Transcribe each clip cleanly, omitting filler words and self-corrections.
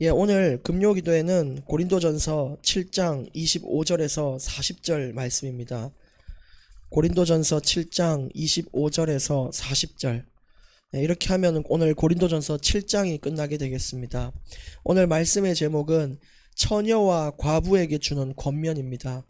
오늘 금요기도에는 고린도전서 7장 25절에서 40절 말씀입니다. 고린도전서 7장 25절에서 40절. 이렇게 하면 오늘 고린도전서 7장이 끝나게 되겠습니다. 오늘 말씀의 제목은 처녀와 과부에게 주는 권면입니다.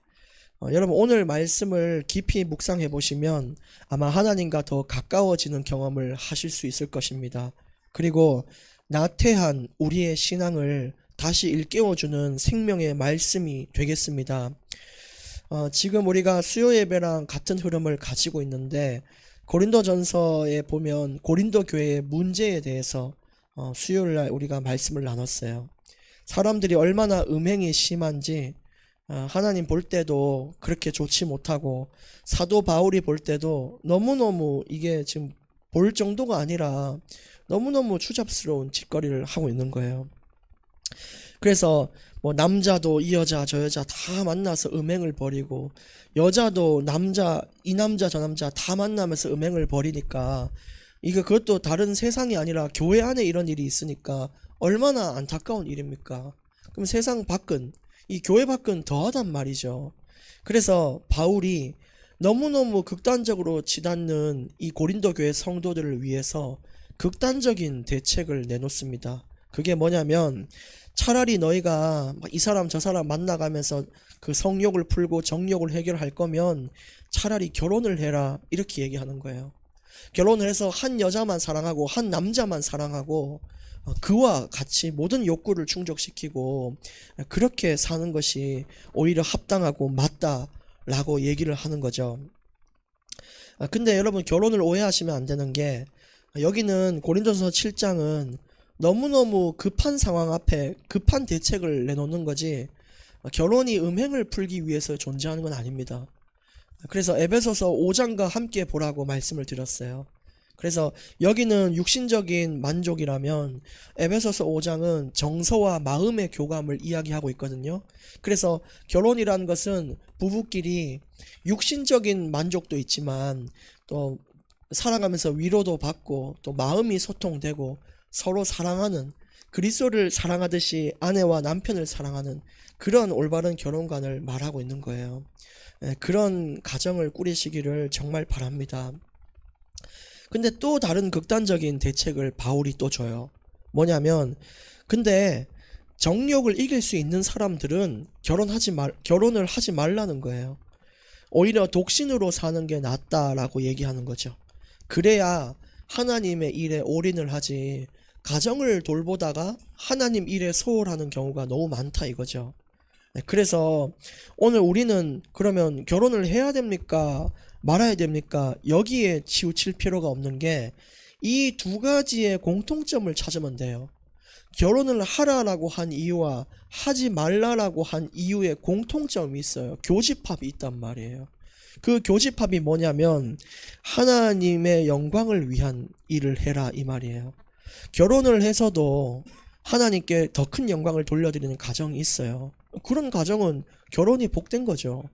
여러분, 오늘 말씀을 깊이 묵상해 보시면 아마 하나님과 더 가까워지는 경험을 하실 수 있을 것입니다. 그리고 나태한 우리의 신앙을 다시 일깨워주는 생명의 말씀이 되겠습니다. 지금 우리가 수요 예배랑 같은 흐름을 가지고 있는데, 고린도전서에 보면 고린도 교회의 문제에 대해서 수요일날 우리가 말씀을 나눴어요. 사람들이 얼마나 음행이 심한지 하나님 볼 때도 그렇게 좋지 못하고, 사도 바울이 볼 때도 너무너무 이게 지금 볼 정도가 아니라 너무너무 추잡스러운 짓거리를 하고 있는 거예요. 그래서 남자도 이 여자 저 여자 다 만나서 음행을 벌이고, 여자도 이 남자 저 남자 다 만나면서 음행을 벌이니까, 그것도 다른 세상이 아니라 교회 안에 이런 일이 있으니까 얼마나 안타까운 일입니까? 그럼 세상 밖은, 이 교회 밖은 더하단 말이죠. 그래서 바울이 너무너무 극단적으로 치닫는 이 고린도 교회 성도들을 위해서 극단적인 대책을 내놓습니다. 그게 뭐냐면, 차라리 너희가 이 사람 저 사람 만나가면서 그 성욕을 풀고 정욕을 해결할 거면 차라리 결혼을 해라, 이렇게 얘기하는 거예요. 결혼을 해서 한 여자만 사랑하고 한 남자만 사랑하고 그와 같이 모든 욕구를 충족시키고 그렇게 사는 것이 오히려 합당하고 맞다라고 얘기를 하는 거죠. 근데 여러분, 결혼을 오해하시면 안 되는 게, 여기는 고린도전서 7장은 너무너무 급한 상황 앞에 급한 대책을 내놓는 거지, 결혼이 음행을 풀기 위해서 존재하는 건 아닙니다. 그래서 에베소서 5장과 함께 보라고 말씀을 드렸어요. 그래서 여기는 육신적인 만족이라면 에베소서 5장은 정서와 마음의 교감을 이야기하고 있거든요. 그래서 결혼이라는 것은 부부끼리 육신적인 만족도 있지만 또 살아가면서 위로도 받고 또 마음이 소통되고 서로 사랑하는, 그리스도를 사랑하듯이 아내와 남편을 사랑하는 그런 올바른 결혼관을 말하고 있는 거예요. 그런 가정을 꾸리시기를 정말 바랍니다. 근데 또 다른 극단적인 대책을 바울이 또 줘요. 뭐냐면, 근데 정욕을 이길 수 있는 사람들은 결혼을 하지 말라는 거예요. 오히려 독신으로 사는 게 낫다라고 얘기하는 거죠. 그래야 하나님의 일에 올인을 하지, 가정을 돌보다가 하나님 일에 소홀하는 경우가 너무 많다 이거죠. 그래서 오늘 우리는 그러면 결혼을 해야 됩니까? 말아야 됩니까? 여기에 치우칠 필요가 없는 게, 이 두 가지의 공통점을 찾으면 돼요. 결혼을 하라라고 한 이유와 하지 말라라고 한 이유의 공통점이 있어요. 교집합이 있단 말이에요. 그 교집합이 뭐냐면, 하나님의 영광을 위한 일을 해라 이 말이에요. 결혼을 해서도 하나님께 더 큰 영광을 돌려드리는 가정이 있어요. 그런 가정은 결혼이 복된 거죠.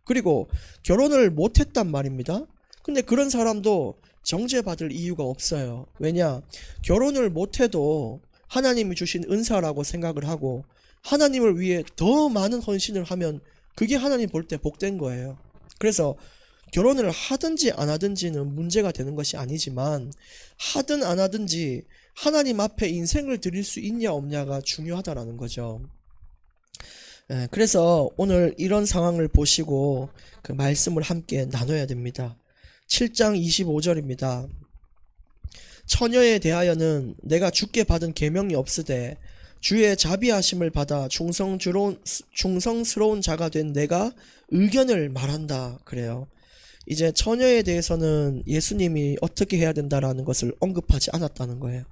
그리고 결혼을 못했단 말입니다. 근데 그런 사람도 정죄받을 이유가 없어요. 왜냐? 결혼을 못해도 하나님이 주신 은사라고 생각을 하고 하나님을 위해 더 많은 헌신을 하면 그게 하나님 볼 때 복된 거예요. 그래서 결혼을 하든지 안 하든지는 문제가 되는 것이 아니지만, 하든 안 하든지 하나님 앞에 인생을 드릴 수 있냐 없냐가 중요하다라는 거죠. 그래서 오늘 이런 상황을 보시고 그 말씀을 함께 나눠야 됩니다. 7장 25절입니다. 처녀에 대하여는 내가 주께 받은 계명이 없으되 주의 자비하심을 받아 충성스러운 자가 된 내가 의견을 말한다 그래요. 이제 처녀에 대해서는 예수님이 어떻게 해야 된다라는 것을 언급하지 않았다는 거예요.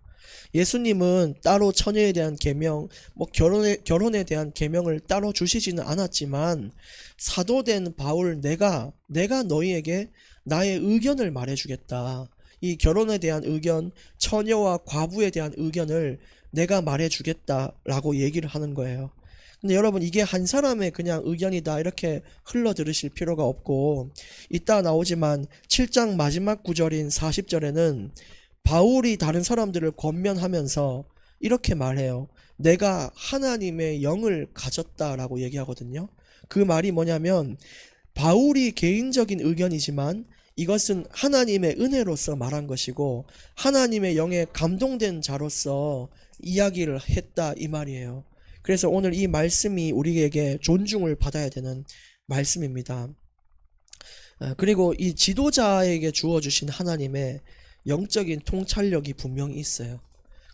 예수님은 따로 처녀에 대한 계명, 결혼에 대한 계명을 따로 주시지는 않았지만, 사도된 바울 내가 너희에게 나의 의견을 말해주겠다. 이 결혼에 대한 의견, 처녀와 과부에 대한 의견을 내가 말해주겠다라고 얘기를 하는 거예요. 근데 여러분, 이게 한 사람의 그냥 의견이다 이렇게 흘러 들으실 필요가 없고, 이따 나오지만 7장 마지막 구절인 40절에는 바울이 다른 사람들을 권면하면서 이렇게 말해요. 내가 하나님의 영을 가졌다라고 얘기하거든요. 그 말이 뭐냐면 바울이 개인적인 의견이지만 이것은 하나님의 은혜로서 말한 것이고 하나님의 영에 감동된 자로서 이야기를 했다 이 말이에요. 그래서 오늘 이 말씀이 우리에게 존중을 받아야 되는 말씀입니다. 그리고 이 지도자에게 주어주신 하나님의 영적인 통찰력이 분명히 있어요.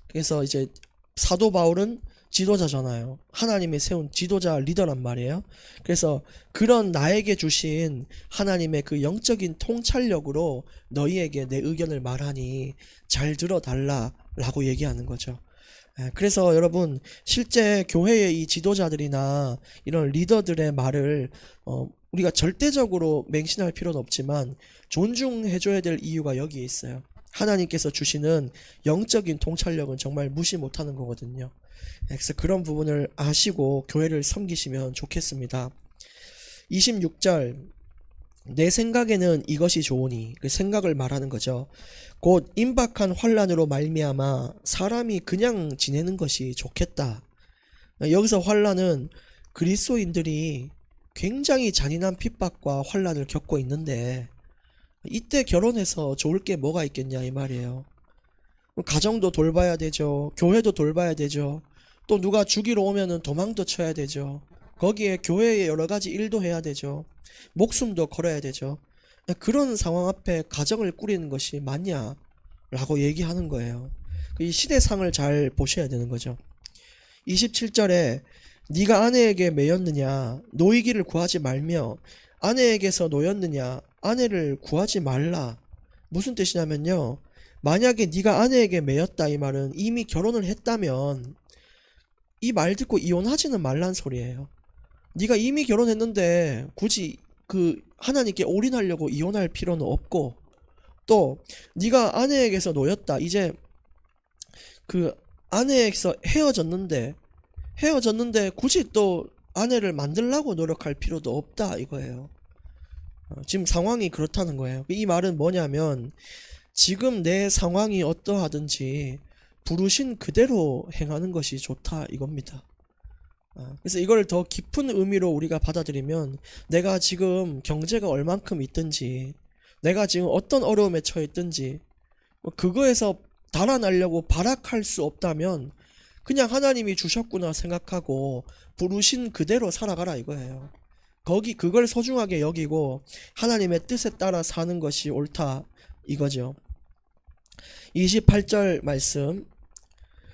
그래서 이제 사도 바울은 지도자잖아요. 하나님이 세운 지도자 리더란 말이에요. 그래서 그런 나에게 주신 하나님의 그 영적인 통찰력으로 너희에게 내 의견을 말하니 잘 들어달라 라고 얘기하는 거죠. 그래서 여러분 실제 교회의 이 지도자들이나 이런 리더들의 말을 우리가 절대적으로 맹신할 필요는 없지만 존중해줘야 될 이유가 여기에 있어요. 하나님께서 주시는 영적인 통찰력은 정말 무시 못하는 거거든요. 그래서 그런 부분을 아시고 교회를 섬기시면 좋겠습니다. 26절 내 생각에는 이것이 좋으니 그 생각을 말하는 거죠. 곧 임박한 환난으로 말미암아 사람이 그냥 지내는 것이 좋겠다. 여기서 환난은 그리스도인들이 굉장히 잔인한 핍박과 환난을 겪고 있는데 이때 결혼해서 좋을 게 뭐가 있겠냐 이 말이에요. 가정도 돌봐야 되죠. 교회도 돌봐야 되죠. 또 누가 죽이러 오면은 도망도 쳐야 되죠. 거기에 교회의 여러 가지 일도 해야 되죠. 목숨도 걸어야 되죠. 그런 상황 앞에 가정을 꾸리는 것이 맞냐 라고 얘기하는 거예요. 이 시대상을 잘 보셔야 되는 거죠. 27절에 네가 아내에게 매였느냐 노이기를 구하지 말며 아내에게서 노였느냐 아내를 구하지 말라. 무슨 뜻이냐면요, 만약에 네가 아내에게 매였다 이 말은 이미 결혼을 했다면 이 말 듣고 이혼하지는 말란 소리예요. 네가 이미 결혼했는데 굳이 그 하나님께 올인하려고 이혼할 필요는 없고, 또 네가 아내에게서 놓였다, 이제 그 아내에게서 헤어졌는데 굳이 또 아내를 만들려고 노력할 필요도 없다 이거예요. 지금 상황이 그렇다는 거예요. 이 말은 뭐냐면 지금 내 상황이 어떠하든지 부르신 그대로 행하는 것이 좋다 이겁니다. 그래서 이걸 더 깊은 의미로 우리가 받아들이면 내가 지금 경제가 얼만큼 있든지 내가 지금 어떤 어려움에 처했든지 그거에서 달아나려고 발악할 수 없다면 그냥 하나님이 주셨구나 생각하고 부르신 그대로 살아가라 이거예요. 그걸 소중하게 여기고 하나님의 뜻에 따라 사는 것이 옳다 이거죠. 28절 말씀.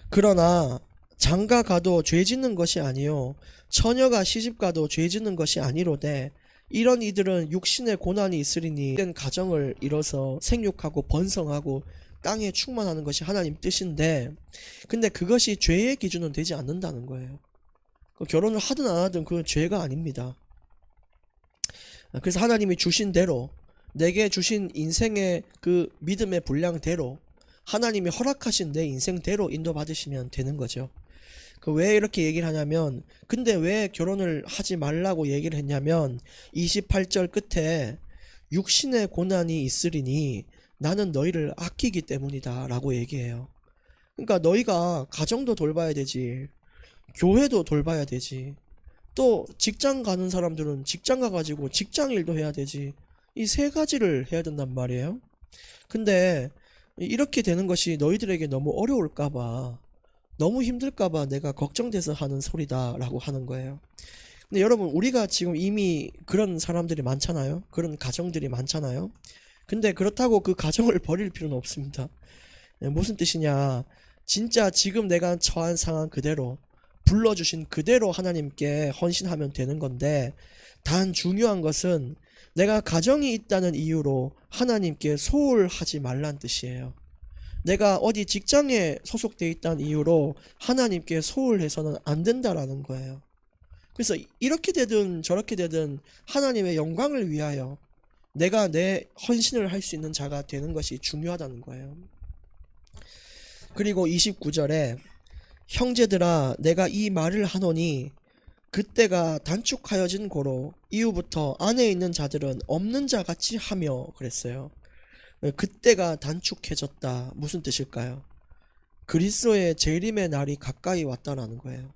그러나 장가 가도 죄 짓는 것이 아니요 처녀가 시집가도 죄 짓는 것이 아니로되 이런 이들은 육신의 고난이 있으리니 된 가정을 이뤄서 생육하고 번성하고 땅에 충만하는 것이 하나님 뜻인데, 근데 그것이 죄의 기준은 되지 않는다는 거예요. 결혼을 하든 안 하든 그건 죄가 아닙니다. 그래서 하나님이 주신 대로, 내게 주신 인생의 그 믿음의 분량대로, 하나님이 허락하신 내 인생대로 인도받으시면 되는 거죠. 왜 이렇게 얘기를 하냐면, 근데 왜 결혼을 하지 말라고 얘기를 했냐면 28절 끝에 육신의 고난이 있으리니 나는 너희를 아끼기 때문이다 라고 얘기해요. 그러니까 너희가 가정도 돌봐야 되지, 교회도 돌봐야 되지, 또 직장 가는 사람들은 직장 가가지고 직장 일도 해야 되지, 이 세 가지를 해야 된단 말이에요. 근데 이렇게 되는 것이 너희들에게 너무 어려울까봐, 너무 힘들까봐 내가 걱정돼서 하는 소리다 라고 하는 거예요. 근데 여러분, 우리가 지금 이미 그런 사람들이 많잖아요. 그런 가정들이 많잖아요. 근데 그렇다고 그 가정을 버릴 필요는 없습니다. 무슨 뜻이냐, 진짜 지금 내가 처한 상황 그대로 불러주신 그대로 하나님께 헌신하면 되는 건데, 단 중요한 것은 내가 가정이 있다는 이유로 하나님께 소홀하지 말란 뜻이에요. 내가 어디 직장에 소속돼 있다는 이유로 하나님께 소홀해서는 안 된다라는 거예요. 그래서 이렇게 되든 저렇게 되든 하나님의 영광을 위하여 내가 내 헌신을 할 수 있는 자가 되는 것이 중요하다는 거예요. 그리고 29절에 형제들아 내가 이 말을 하노니 그때가 단축하여진 고로 이후부터 안에 있는 자들은 없는 자 같이 하며 그랬어요. 그때가 단축해졌다 무슨 뜻일까요? 그리스도의 재림의 날이 가까이 왔다라는 거예요.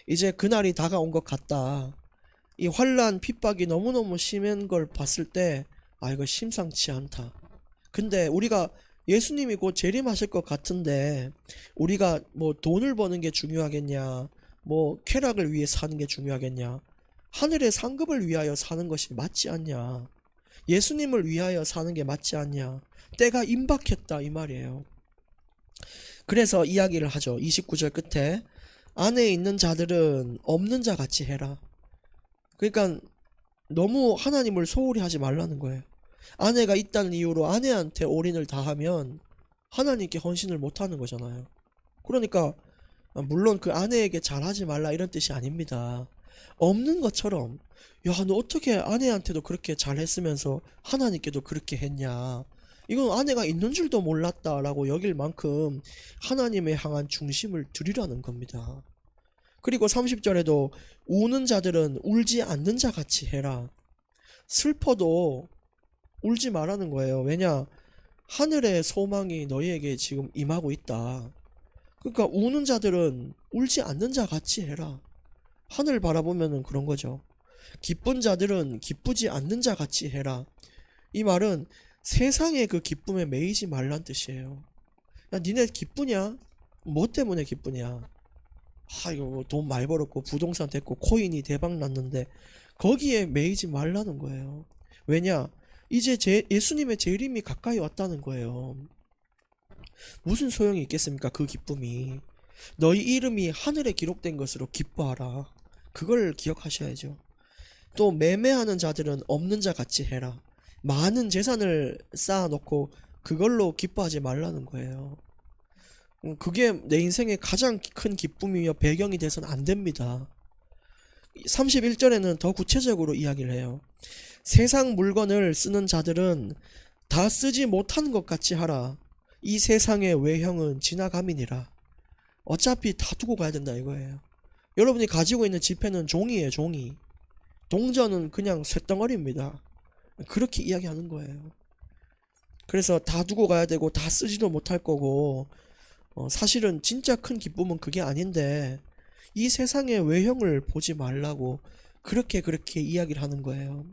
이제 그날이 다가온 것 같다. 이 환난 핍박이 너무너무 심한 걸 봤을 때 이거 심상치 않다. 근데 우리가 예수님이 곧 재림하실 것 같은데 우리가 뭐 돈을 버는 게 중요하겠냐, 뭐 쾌락을 위해 사는 게 중요하겠냐, 하늘의 상급을 위하여 사는 것이 맞지 않냐, 예수님을 위하여 사는 게 맞지 않냐, 때가 임박했다 이 말이에요. 그래서 이야기를 하죠. 29절 끝에 안에 있는 자들은 없는 자 같이 해라. 그러니까 너무 하나님을 소홀히 하지 말라는 거예요. 아내가 있다는 이유로 아내한테 올인을 다하면 하나님께 헌신을 못하는 거잖아요. 그러니까 물론 그 아내에게 잘하지 말라 이런 뜻이 아닙니다. 없는 것처럼 야, 너 어떻게 아내한테도 그렇게 잘했으면서 하나님께도 그렇게 했냐, 이건 아내가 있는 줄도 몰랐다라고 여길 만큼 하나님에 향한 중심을 드리라는 겁니다. 그리고 30절에도 우는 자들은 울지 않는 자 같이 해라. 슬퍼도 울지 말라는 거예요. 왜냐? 하늘의 소망이 너희에게 지금 임하고 있다. 그러니까 우는 자들은 울지 않는 자 같이 해라. 하늘 바라보면은 그런 거죠. 기쁜 자들은 기쁘지 않는 자 같이 해라. 이 말은 세상의 그 기쁨에 매이지 말란 뜻이에요. 야, 니네 기쁘냐? 뭐 때문에 기쁘냐? 이거 뭐 돈 많이 벌었고 부동산 됐고 코인이 대박 났는데 거기에 매이지 말라는 거예요. 왜냐? 이제 예수님의 재림이 가까이 왔다는 거예요. 무슨 소용이 있겠습니까? 그 기쁨이. 너희 이름이 하늘에 기록된 것으로 기뻐하라. 그걸 기억하셔야죠. 또 매매하는 자들은 없는 자 같이 해라. 많은 재산을 쌓아놓고 그걸로 기뻐하지 말라는 거예요. 그게 내 인생의 가장 큰 기쁨이며 배경이 돼서는 안 됩니다. 31절에는 더 구체적으로 이야기를 해요. 세상 물건을 쓰는 자들은 다 쓰지 못하는 것 같이 하라. 이 세상의 외형은 지나감이니라. 어차피 다 두고 가야 된다 이거예요. 여러분이 가지고 있는 지폐는 종이에요, 종이. 동전은 그냥 쇳덩어리입니다. 그렇게 이야기하는 거예요. 그래서 다 두고 가야 되고 다 쓰지도 못할 거고, 사실은 진짜 큰 기쁨은 그게 아닌데 이 세상의 외형을 보지 말라고 그렇게 이야기를 하는 거예요.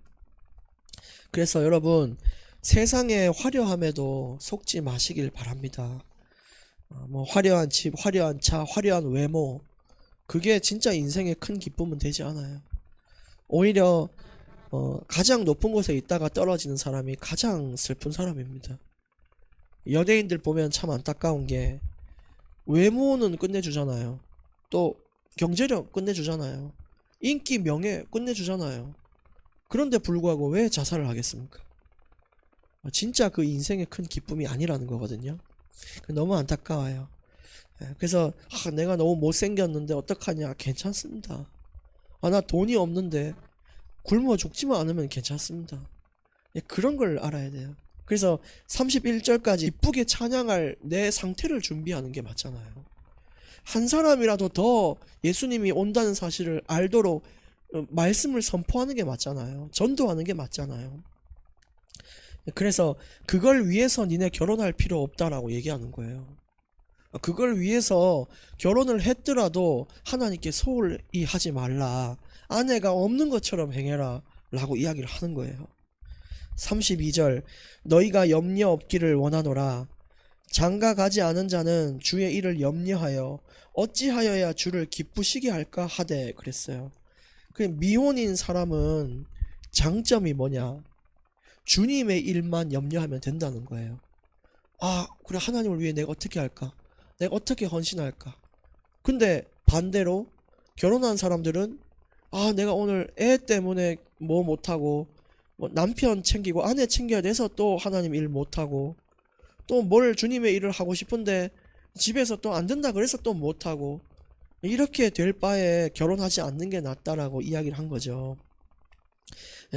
그래서 여러분, 세상의 화려함에도 속지 마시길 바랍니다. 뭐 화려한 집, 화려한 차, 화려한 외모, 그게 진짜 인생의 큰 기쁨은 되지 않아요. 오히려 가장 높은 곳에 있다가 떨어지는 사람이 가장 슬픈 사람입니다. 연예인들 보면 참 안타까운 게 외모는 끝내주잖아요. 또 경제력 끝내주잖아요. 인기, 명예 끝내주잖아요. 그런데 불구하고 왜 자살을 하겠습니까? 진짜 그 인생의 큰 기쁨이 아니라는 거거든요. 너무 안타까워요. 그래서 내가 너무 못생겼는데 어떡하냐, 괜찮습니다. 나 돈이 없는데 굶어 죽지만 않으면 괜찮습니다. 그런 걸 알아야 돼요. 그래서 31절까지 기쁘게 찬양할 내 상태를 준비하는 게 맞잖아요. 한 사람이라도 더 예수님이 온다는 사실을 알도록 말씀을 선포하는 게 맞잖아요. 전도하는 게 맞잖아요. 그래서 그걸 위해서 니네 결혼할 필요 없다라고 얘기하는 거예요. 그걸 위해서 결혼을 했더라도 하나님께 소홀히 하지 말라. 아내가 없는 것처럼 행해라 라고 이야기를 하는 거예요. 32절, 너희가 염려 없기를 원하노라. 장가 가지 않은 자는 주의 일을 염려하여 어찌하여야 주를 기쁘시게 할까 하되 그랬어요. 미혼인 사람은 장점이 뭐냐? 주님의 일만 염려하면 된다는 거예요. 그래, 하나님을 위해 내가 어떻게 할까? 내가 어떻게 헌신할까? 근데 반대로 결혼한 사람들은 내가 오늘 애 때문에 뭐 못하고, 뭐 남편 챙기고 아내 챙겨야 돼서 또 하나님 일 못하고, 또 뭘 주님의 일을 하고 싶은데 집에서 또 안 된다 그래서 또 못하고, 이렇게 될 바에 결혼하지 않는 게 낫다라고 이야기를 한 거죠.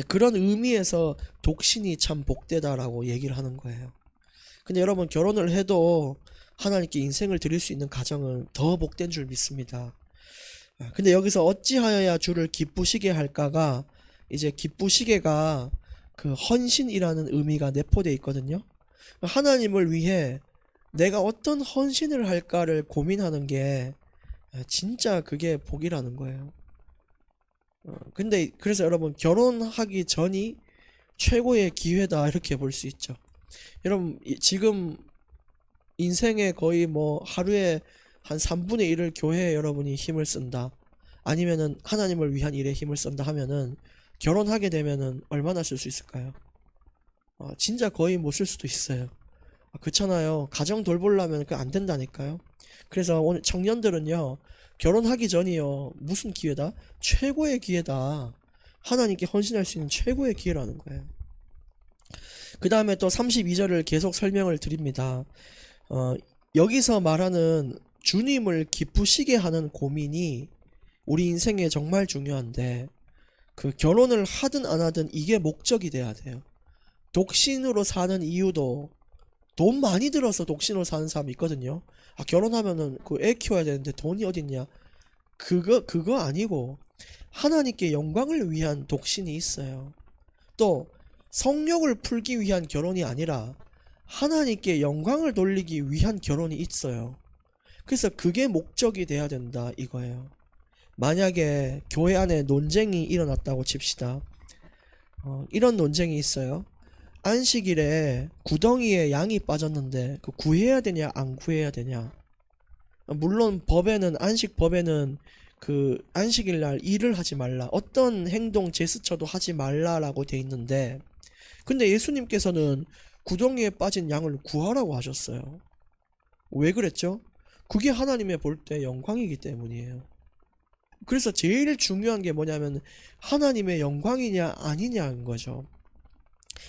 그런 의미에서 독신이 참 복되다라고 얘기를 하는 거예요. 근데 여러분, 결혼을 해도 하나님께 인생을 드릴 수 있는 가정은 더 복된 줄 믿습니다. 근데 여기서 어찌하여야 주를 기쁘시게 할까가, 이제 기쁘시게가 그 헌신이라는 의미가 내포되어 있거든요. 하나님을 위해 내가 어떤 헌신을 할까를 고민하는 게 진짜 그게 복이라는 거예요. 근데 그래서 여러분 결혼하기 전이 최고의 기회다 이렇게 볼 수 있죠. 여러분 지금 인생의 거의 뭐 하루에 한 3분의 1을 교회에 여러분이 힘을 쓴다. 아니면은 하나님을 위한 일에 힘을 쓴다 하면은 결혼하게 되면은 얼마나 쓸 수 있을까요? 진짜 거의 못 쓸 수도 있어요. 그렇잖아요. 가정 돌보려면 그거 안 된다니까요. 그래서 오늘 청년들은요, 결혼하기 전이요, 무슨 기회다? 최고의 기회다. 하나님께 헌신할 수 있는 최고의 기회라는 거예요. 그 다음에 또 32절을 계속 설명을 드립니다. 여기서 말하는 주님을 기쁘시게 하는 고민이 우리 인생에 정말 중요한데, 그 결혼을 하든 안 하든 이게 목적이 돼야 돼요. 독신으로 사는 이유도 돈 많이 들어서 독신으로 사는 사람이 있거든요. 결혼하면은 그 애 키워야 되는데 돈이 어딨냐? 그거 아니고 하나님께 영광을 위한 독신이 있어요. 또 성욕을 풀기 위한 결혼이 아니라 하나님께 영광을 돌리기 위한 결혼이 있어요. 그래서 그게 목적이 돼야 된다 이거예요. 만약에 교회 안에 논쟁이 일어났다고 칩시다. 이런 논쟁이 있어요. 안식일에 구덩이에 양이 빠졌는데 그 구해야 되냐 안 구해야 되냐. 물론 법에는 안식법에는 그 안식일 날 일을 하지 말라, 어떤 행동 제스처도 하지 말라라고 돼 있는데, 근데 예수님께서는 구덩이에 빠진 양을 구하라고 하셨어요. 왜 그랬죠? 그게 하나님의 볼 때 영광이기 때문이에요. 그래서 제일 중요한 게 뭐냐면 하나님의 영광이냐 아니냐인 거죠.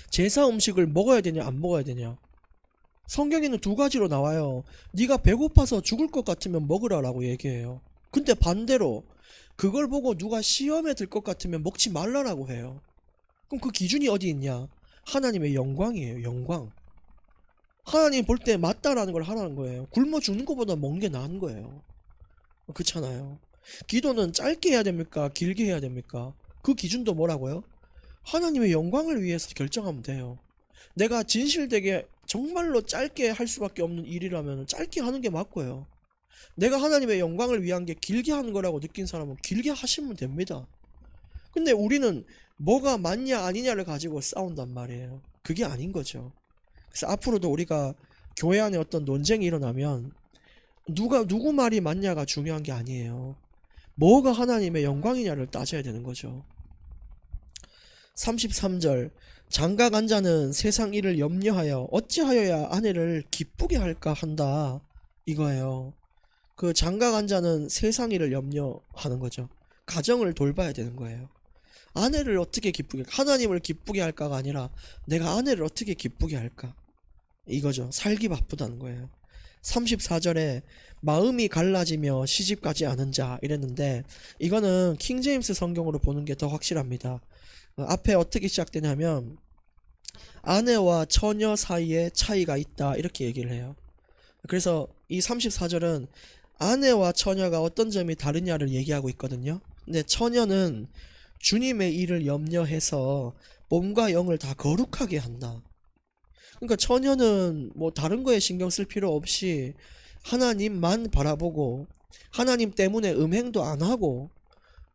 제사 음식을 먹어야 되냐 안 먹어야 되냐. 성경에는 두 가지로 나와요. 네가 배고파서 죽을 것 같으면 먹으라라고 얘기해요. 근데 반대로 그걸 보고 누가 시험에 들 것 같으면 먹지 말라라고 해요. 그럼 그 기준이 어디 있냐? 하나님의 영광이에요. 영광. 하나님 볼 때 맞다라는 걸 하라는 거예요. 굶어 죽는 것보다 먹는 게 나은 거예요. 그렇잖아요. 기도는 짧게 해야 됩니까? 길게 해야 됩니까? 그 기준도 뭐라고요? 하나님의 영광을 위해서 결정하면 돼요. 내가 진실되게 정말로 짧게 할 수밖에 없는 일이라면 짧게 하는 게 맞고요. 내가 하나님의 영광을 위한 게 길게 하는 거라고 느낀 사람은 길게 하시면 됩니다. 근데 우리는 뭐가 맞냐 아니냐를 가지고 싸운단 말이에요. 그게 아닌 거죠. 그래서 앞으로도 우리가 교회 안에 어떤 논쟁이 일어나면 누구 말이 맞냐가 중요한 게 아니에요. 뭐가 하나님의 영광이냐를 따져야 되는 거죠. 33절, 장가간 자는 세상 일을 염려하여 어찌하여야 아내를 기쁘게 할까 한다 이거예요. 그 장가간 자는 세상 일을 염려하는 거죠. 가정을 돌봐야 되는 거예요. 아내를 어떻게 기쁘게, 하나님을 기쁘게 할까가 아니라 내가 아내를 어떻게 기쁘게 할까 이거죠. 살기 바쁘다는 거예요. 34절에 마음이 갈라지며 시집가지 않은 자 이랬는데, 이거는 킹제임스 성경으로 보는 게 더 확실합니다. 앞에 어떻게 시작되냐면 아내와 처녀 사이에 차이가 있다 이렇게 얘기를 해요. 그래서 이 34절은 아내와 처녀가 어떤 점이 다르냐를 얘기하고 있거든요. 근데 처녀는 주님의 일을 염려해서 몸과 영을 다 거룩하게 한다. 그러니까 처녀는 뭐 다른 거에 신경 쓸 필요 없이 하나님만 바라보고 하나님 때문에 음행도 안 하고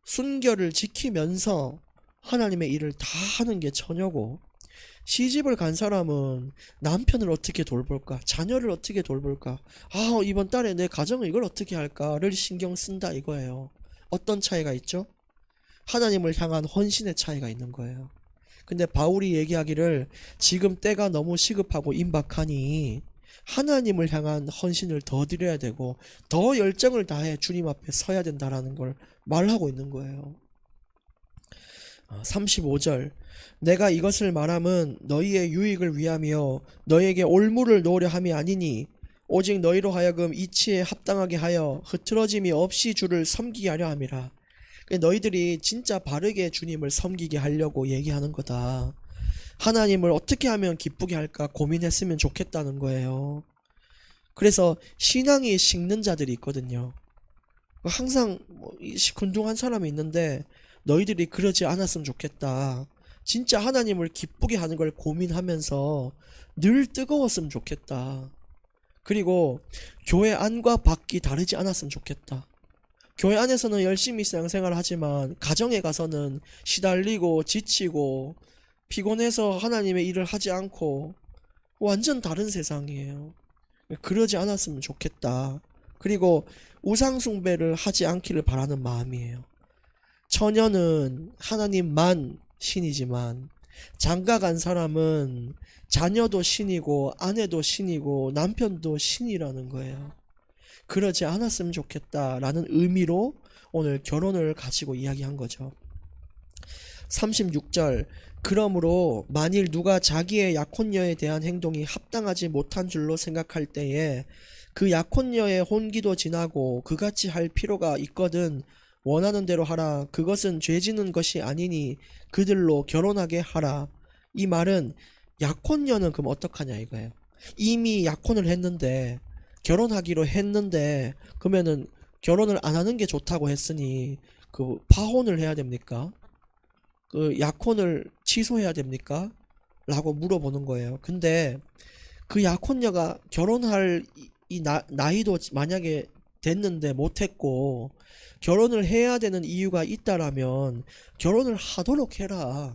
순결을 지키면서 하나님의 일을 다 하는 게 처녀고, 시집을 간 사람은 남편을 어떻게 돌볼까, 자녀를 어떻게 돌볼까, 이번 달에 내 가정을 이걸 어떻게 할까를 신경 쓴다 이거예요. 어떤 차이가 있죠? 하나님을 향한 헌신의 차이가 있는 거예요. 근데 바울이 얘기하기를 지금 때가 너무 시급하고 임박하니 하나님을 향한 헌신을 더 드려야 되고 더 열정을 다해 주님 앞에 서야 된다라는 걸 말하고 있는 거예요. 35절, 내가 이것을 말함은 너희의 유익을 위하며 너희에게 올무를 놓으려 함이 아니니 오직 너희로 하여금 이치에 합당하게 하여 흐트러짐이 없이 주를 섬기게 하려 함이라. 너희들이 진짜 바르게 주님을 섬기게 하려고 얘기하는 거다. 하나님을 어떻게 하면 기쁘게 할까 고민했으면 좋겠다는 거예요. 그래서 신앙이 식는 자들이 있거든요. 항상 시큰둥한 사람이 있는데 너희들이 그러지 않았으면 좋겠다. 진짜 하나님을 기쁘게 하는 걸 고민하면서 늘 뜨거웠으면 좋겠다. 그리고 교회 안과 밖이 다르지 않았으면 좋겠다. 교회 안에서는 열심히 신앙생활을 하지만 가정에 가서는 시달리고 지치고 피곤해서 하나님의 일을 하지 않고 완전 다른 세상이에요. 그러지 않았으면 좋겠다. 그리고 우상숭배를 하지 않기를 바라는 마음이에요. 처녀는 하나님만 신이지만 장가간 사람은 자녀도 신이고 아내도 신이고 남편도 신이라는 거예요. 그러지 않았으면 좋겠다라는 의미로 오늘 결혼을 가지고 이야기한 거죠. 36절 그러므로 만일 누가 자기의 약혼녀에 대한 행동이 합당하지 못한 줄로 생각할 때에 그 약혼녀의 혼기도 지나고 그같이 할 필요가 있거든 원하는 대로 하라. 그것은 죄 지는 것이 아니니 그들로 결혼하게 하라. 이 말은 약혼녀는 그럼 어떡하냐 이거예요. 이미 약혼을 했는데 결혼하기로 했는데 그러면은 결혼을 안 하는 게 좋다고 했으니 그 파혼을 해야 됩니까? 그 약혼을 취소해야 됩니까? 라고 물어보는 거예요. 근데 그 약혼녀가 결혼할 나이도 만약에 됐는데 못했고 결혼을 해야 되는 이유가 있다라면 결혼을 하도록 해라.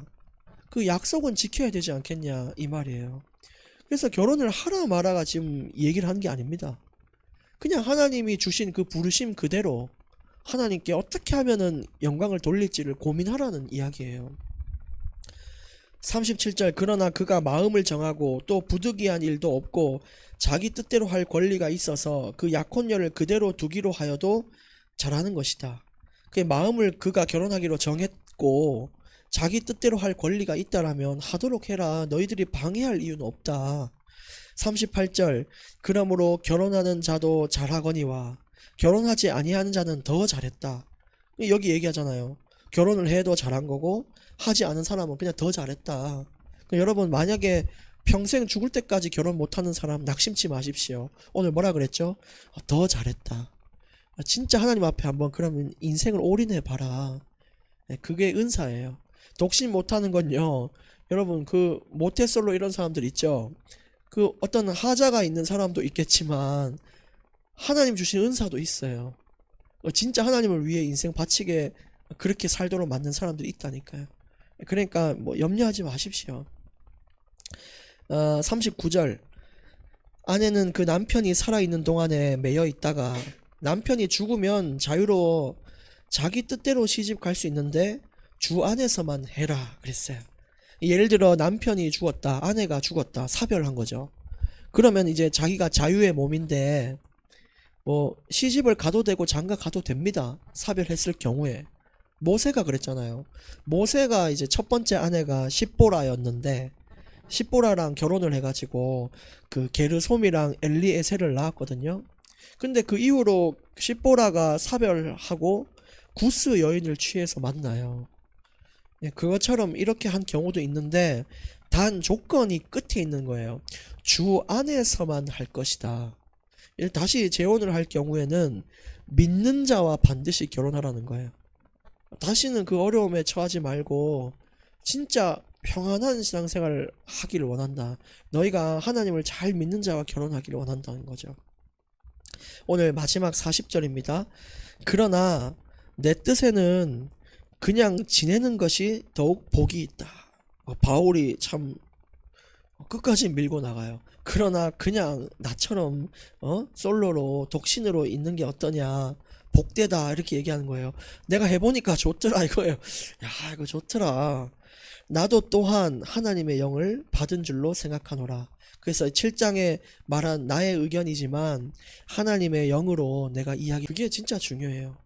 그 약속은 지켜야 되지 않겠냐 이 말이에요. 그래서 결혼을 하라 마라가 지금 얘기를 하는 게 아닙니다. 그냥 하나님이 주신 그 부르심 그대로 하나님께 어떻게 하면은 영광을 돌릴지를 고민하라는 이야기예요. 37절 그러나 그가 마음을 정하고 또 부득이한 일도 없고 자기 뜻대로 할 권리가 있어서 그 약혼녀를 그대로 두기로 하여도 잘하는 것이다. 그 마음을 그가 결혼하기로 정했고 자기 뜻대로 할 권리가 있다라면 하도록 해라. 너희들이 방해할 이유는 없다. 38절 그러므로 결혼하는 자도 잘하거니와 결혼하지 아니하는 자는 더 잘했다. 여기 얘기하잖아요. 결혼을 해도 잘한 거고 하지 않은 사람은 그냥 더 잘했다. 여러분 만약에 평생 죽을 때까지 결혼 못하는 사람 낙심치 마십시오. 오늘 뭐라 그랬죠? 더 잘했다. 진짜 하나님 앞에 한번 그러면 인생을 올인해 봐라. 그게 은사예요. 독신 못하는 건요. 여러분 그 모태솔로 이런 사람들 있죠. 그 어떤 하자가 있는 사람도 있겠지만 하나님 주신 은사도 있어요. 진짜 하나님을 위해 인생 바치게 그렇게 살도록 만든 사람들이 있다니까요. 그러니까 뭐 염려하지 마십시오. 39절 아내는 그 남편이 살아있는 동안에 매여 있다가 남편이 죽으면 자유로워 자기 뜻대로 시집 갈 수 있는데 주 안에서만 해라 그랬어요. 예를 들어 남편이 죽었다, 아내가 죽었다, 사별한 거죠. 그러면 이제 자기가 자유의 몸인데 뭐 시집을 가도 되고 장가 가도 됩니다. 사별했을 경우에. 모세가 그랬잖아요. 모세가 이제 첫 번째 아내가 십보라였는데 십보라랑 결혼을 해가지고 그 게르솜이랑 엘리에셀을 낳았거든요. 근데 그 이후로 십보라가 사별하고 구스 여인을 취해서 만나요. 그것처럼 이렇게 한 경우도 있는데 단 조건이 끝에 있는 거예요. 주 안에서만 할 것이다. 다시 재혼을 할 경우에는 믿는 자와 반드시 결혼하라는 거예요. 다시는 그 어려움에 처하지 말고 진짜 평안한 신앙생활을 하기를 원한다. 너희가 하나님을 잘 믿는 자와 결혼하기를 원한다는 거죠. 오늘 마지막 40절입니다. 그러나 내 뜻에는 그냥 지내는 것이 더욱 복이 있다. 바울이 참 끝까지 밀고 나가요. 그러나 그냥 나처럼 솔로로 독신으로 있는 게 어떠냐, 복되다 이렇게 얘기하는 거예요. 내가 해보니까 좋더라 이거예요. 야 이거 좋더라. 나도 또한 하나님의 영을 받은 줄로 생각하노라. 그래서 7장에 말한 나의 의견이지만 하나님의 영으로 내가 이야기, 그게 진짜 중요해요.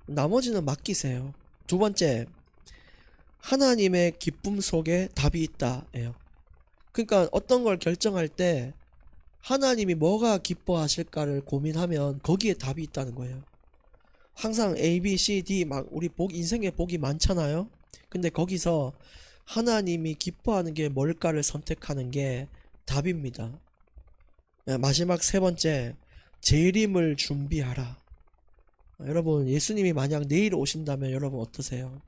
나머지는 맡기세요. 두 번째, 하나님의 기쁨 속에 답이 있다 예요. 그러니까 어떤 걸 결정할 때 하나님이 뭐가 기뻐하실까를 고민하면 거기에 답이 있다는 거예요. 항상 A, B, C, D 막 우리 인생에 복이 많잖아요. 근데 거기서 하나님이 기뻐하는 게 뭘까를 선택하는 게 답입니다. 마지막 세 번째, 재림을 준비하라. 여러분 예수님이 만약 내일 오신다면 여러분 어떠세요?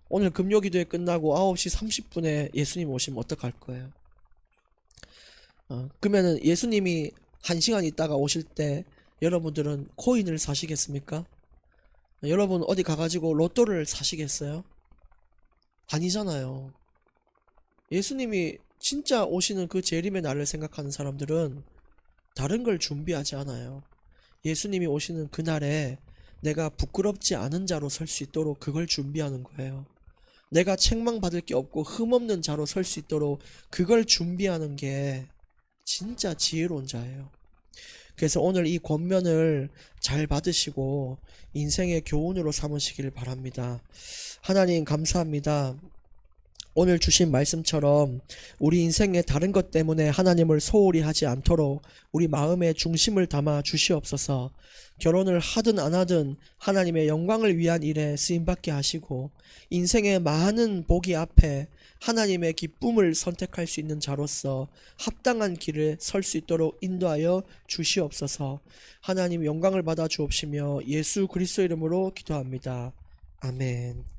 오늘 금요기도회 끝나고 9시 30분에 예수님 오시면 어떡할 거예요? 그러면은 예수님이 1시간 있다가 오실 때 여러분들은 코인을 사시겠습니까? 여러분 어디 가가지고 로또를 사시겠어요? 아니잖아요. 예수님이 진짜 오시는 그 재림의 날을 생각하는 사람들은 다른 걸 준비하지 않아요. 예수님이 오시는 그날에 내가 부끄럽지 않은 자로 설 수 있도록 그걸 준비하는 거예요. 내가 책망받을 게 없고 흠없는 자로 설 수 있도록 그걸 준비하는 게 진짜 지혜로운 자예요. 그래서 오늘 이 권면을 잘 받으시고 인생의 교훈으로 삼으시길 바랍니다. 하나님 감사합니다. 오늘 주신 말씀처럼 우리 인생의 다른 것 때문에 하나님을 소홀히 하지 않도록 우리 마음의 중심을 담아 주시옵소서. 결혼을 하든 안 하든 하나님의 영광을 위한 일에 쓰임받게 하시고 인생의 많은 보기 앞에 하나님의 기쁨을 선택할 수 있는 자로서 합당한 길을 설 수 있도록 인도하여 주시옵소서. 하나님 영광을 받아 주옵시며 예수 그리스도 이름으로 기도합니다. 아멘.